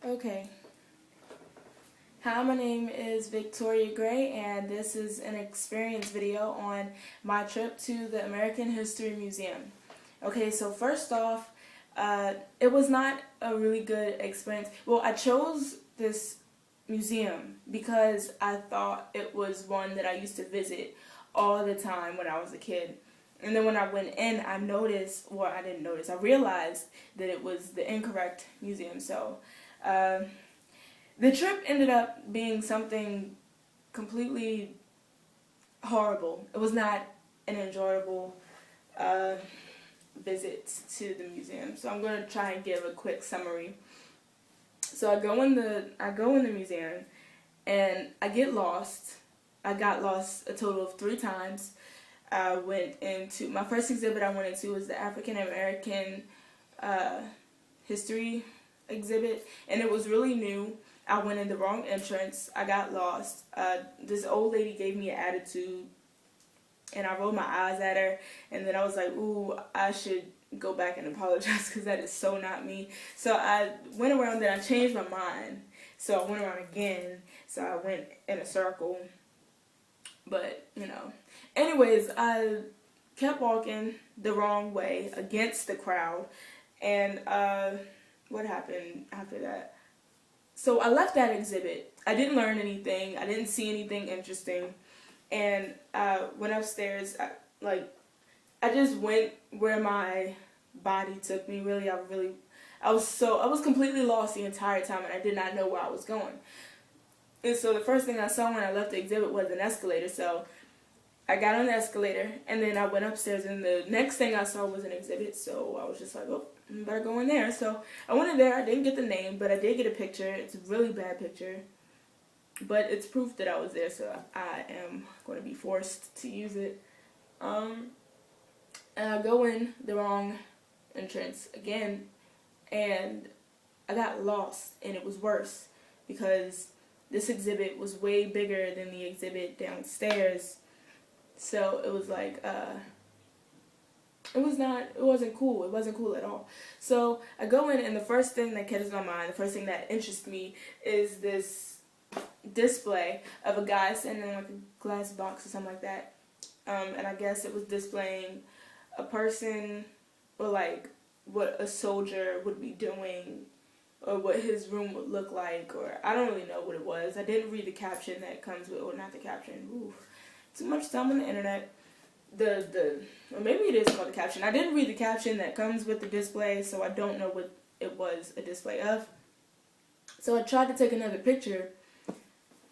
Okay. Hi, my name is Victoria Gray, and this is an experience video on my trip to the American History Museum. Okay, so first off, it was not a really good experience. Well, I chose this museum because I thought it was one that I used to visit all the time when I was a kid. And then when I went in, I noticed, well, I didn't notice, I realized that it was the incorrect museum. So, the trip ended up being something completely horrible. It was not an enjoyable uh, visit to the museum. So I'm going to try and give a quick summary. So I go in the museum and I get lost. I got lost a total of 3 times. I went into my first exhibit I went into was the African American history exhibit, and it was really new. I went in the wrong entrance. I got lost. This old lady gave me an attitude, and I rolled my eyes at her, and then I was like, ooh, I should go back and apologize because that is so not me. So I went around, then I changed my mind. So I went around again. So I went in a circle. But, Anyways, I kept walking the wrong way against the crowd. And what happened after that? So I left that exhibit. I didn't learn anything. I didn't see anything interesting. And went upstairs. I just went where my body took me. I was completely lost the entire time, and I did not know where I was going. And so the first thing I saw when I left the exhibit was an escalator. So I got on the escalator, and then I went upstairs, and the next thing I saw was an exhibit. So I was just like, oh, I better go in there. So I went in there. I didn't get the name, but I did get a picture. It's a really bad picture, but it's proof that I was there, so I am going to be forced to use it. And I go in the wrong entrance again, and I got lost, and it was worse because this exhibit was way bigger than the exhibit downstairs. So it was like, it wasn't cool. It wasn't cool at all. So I go in, and the first thing that catches my mind, the first thing that interests me is this display of a guy sitting in like a glass box or something like that. And I guess it was displaying a person, or like what a soldier would be doing, or what his room would look like, or I don't really know what it was. I didn't read the caption that comes with, or not the caption. Ooh, too much time on the internet. Or maybe it is called a caption. I didn't read the caption that comes with the display, so I don't know what it was a display of. So I tried to take another picture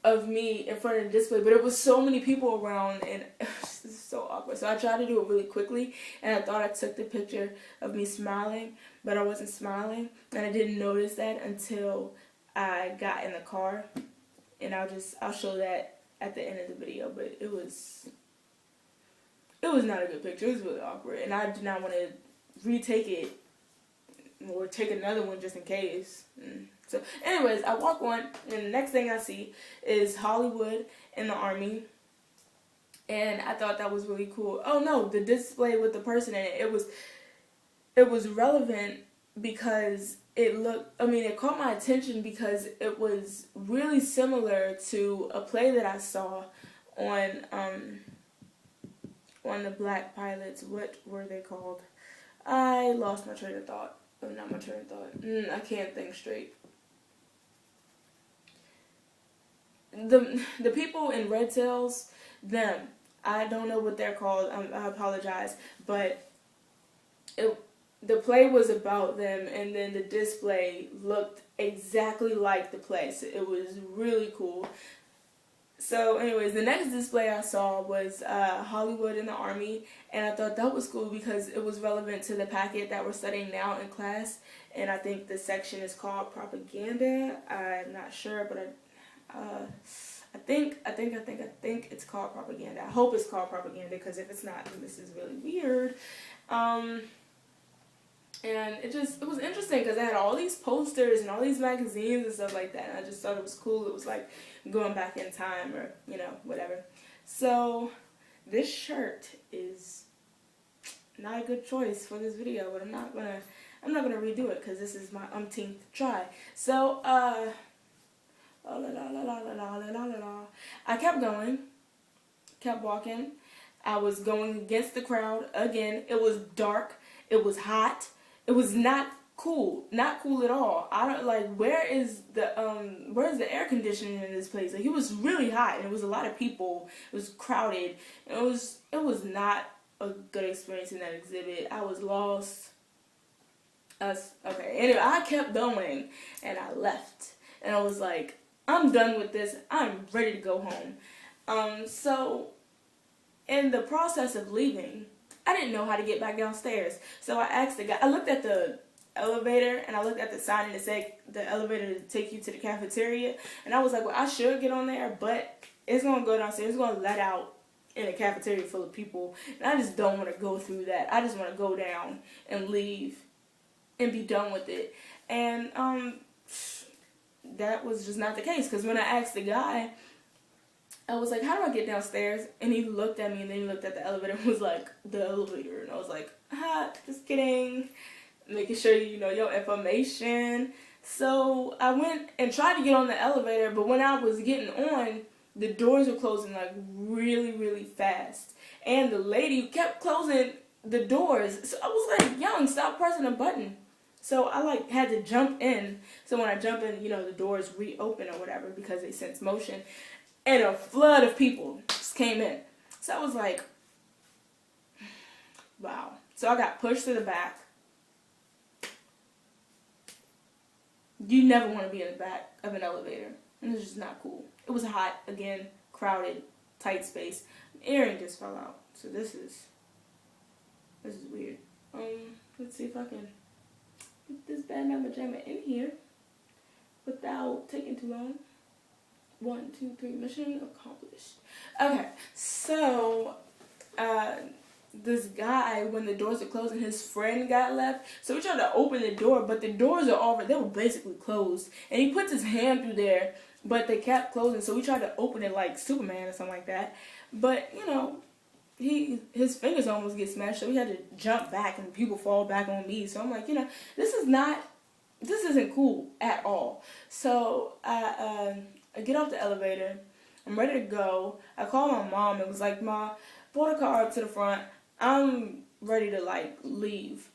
of me in front of the display, but it was so many people around, and this is so awkward. So I tried to do it really quickly, and I thought I took the picture of me smiling, but I wasn't smiling, and I didn't notice that until I got in the car, and I'll show that at the end of the video. But it was not a good picture. It was really awkward, and I did not want to retake it or take another one just in case. So anyways, I walk on, and the next thing I see is Hollywood in the Army, and I thought that was really cool. Oh no, the display with the person in it, it was relevant because it caught my attention because it was really similar to a play that I saw on the Black Pilots. What were they called? I lost my train of thought. Oh, not my train of thought. I can't think straight. The people in Red Tails, them. I don't know what they're called. I apologize, but the play was about them, and then the display looked exactly like the play. So it was really cool. So anyways, the next display I saw was Hollywood in the Army, and I thought that was cool because it was relevant to the packet that we're studying now in class, and I think the section is called propaganda. I'm not sure, but I think it's called propaganda. I hope it's called propaganda, because if it's not, then this is really weird. And it was interesting because I had all these posters and all these magazines and stuff like that, and I just thought it was cool. It was like going back in time, or whatever. So this shirt is not a good choice for this video, but I'm not gonna I'm not gonna redo it because this is my umpteenth try. So, I kept going, kept walking. I was going against the crowd again. It was dark. It was hot. It was not cool. Not cool at all. I don't like where's the air conditioning in this place? Like it was really hot and it was a lot of people. It was crowded. It was not a good experience in that exhibit. I was lost. Okay. Anyway, I kept going and I left. And I was like, I'm done with this. I'm ready to go home. So in the process of leaving, I didn't know how to get back downstairs. So I asked the guy, I looked at the elevator and I looked at the sign and it said the elevator to take you to the cafeteria. And I was like, well, I should get on there, but it's going to go downstairs. It's going to let out in a cafeteria full of people. And I just don't want to go through that. I just want to go down and leave and be done with it. And that was just not the case. Because when I asked the guy, I was like, how do I get downstairs? And he looked at me and then he looked at the elevator and was like, the elevator. And I was like, just kidding. Making sure you know your information. So I went and tried to get on the elevator, but when I was getting on, the doors were closing like really, really fast. And the lady kept closing the doors. So I was like, young, stop pressing a button. So I like had to jump in. So when I jump in, you know, the doors reopen or whatever because they sense motion. And a flood of people just came in. So I was like, wow. So I got pushed to the back. You never want to be in the back of an elevator. And it's just not cool. It was hot, again, crowded, tight space. The earring just fell out. So this is weird. Let's see if I can get this bad mama jamma in here without taking too long. 1, 2, 3, mission accomplished. Okay, so this guy, when the doors are closing, his friend got left. So we tried to open the door, but the doors are already, they were basically closed. And he puts his hand through there, but they kept closing. So we tried to open it like Superman or something like that. But, you know, his fingers almost get smashed, so we had to jump back and people fall back on me. So I'm like, you know, this isn't cool at all. So I get off the elevator. I'm ready to go. I called my mom and was like, Ma, pull the car up to the front. I'm ready to, like, leave.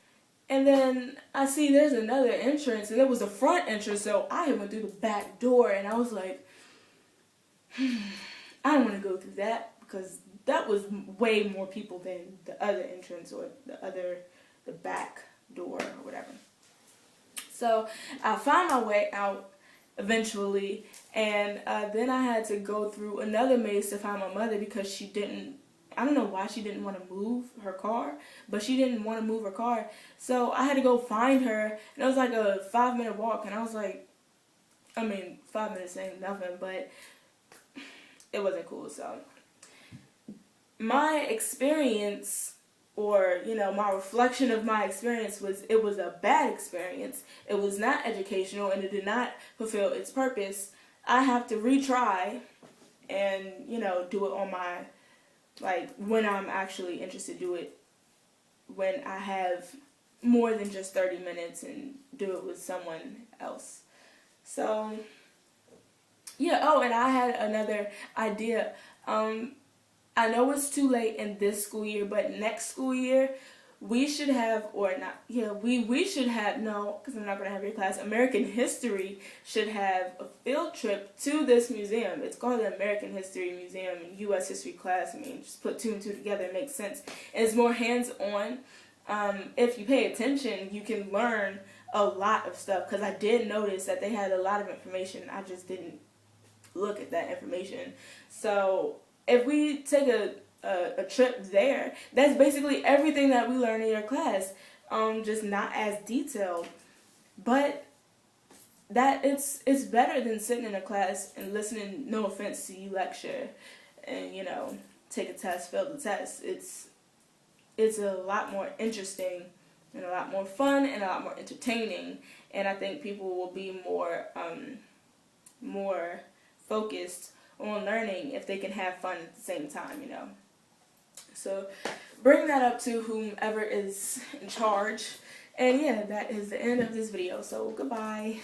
And then I see there's another entrance, and it was the front entrance, so I went through the back door, and I was like, I don't want to go through that, because that was way more people than the other entrance or the back door or whatever. So I found my way out eventually, and then I had to go through another maze to find my mother because I don't know why she didn't want to move her car, but she didn't want to move her car. So I had to go find her, and it was like a 5-minute walk, and I was like, 5 minutes ain't nothing, but it wasn't cool. So my experience, or, you know, my reflection of my experience was, it was a bad experience. It was not educational, and it did not fulfill its purpose. I have to retry and, you know, do it on my, like, when I'm actually interested, do it when I have more than just 30 minutes and do it with someone else. So, yeah, oh, and I had another idea. I know it's too late in this school year, but next school year, we should have, or not, yeah, we should have, no, because I'm not going to have your class, American History should have a field trip to this museum. It's called the American History Museum, U.S. History class. I mean, just put 2 and 2 together, it makes sense. And it's more hands-on. If you pay attention, you can learn a lot of stuff, because I did notice that they had a lot of information. I just didn't look at that information. So if we take a trip there, that's basically everything that we learn in your class, just not as detailed. But that it's better than sitting in a class and listening, no offense to you, lecture, and, you know, take a test, fail the test. It's a lot more interesting and a lot more fun and a lot more entertaining, and I think people will be more focused on learning if they can have fun at the same time, you know. So bring that up to whomever is in charge, And yeah, that is the end of this video. So goodbye.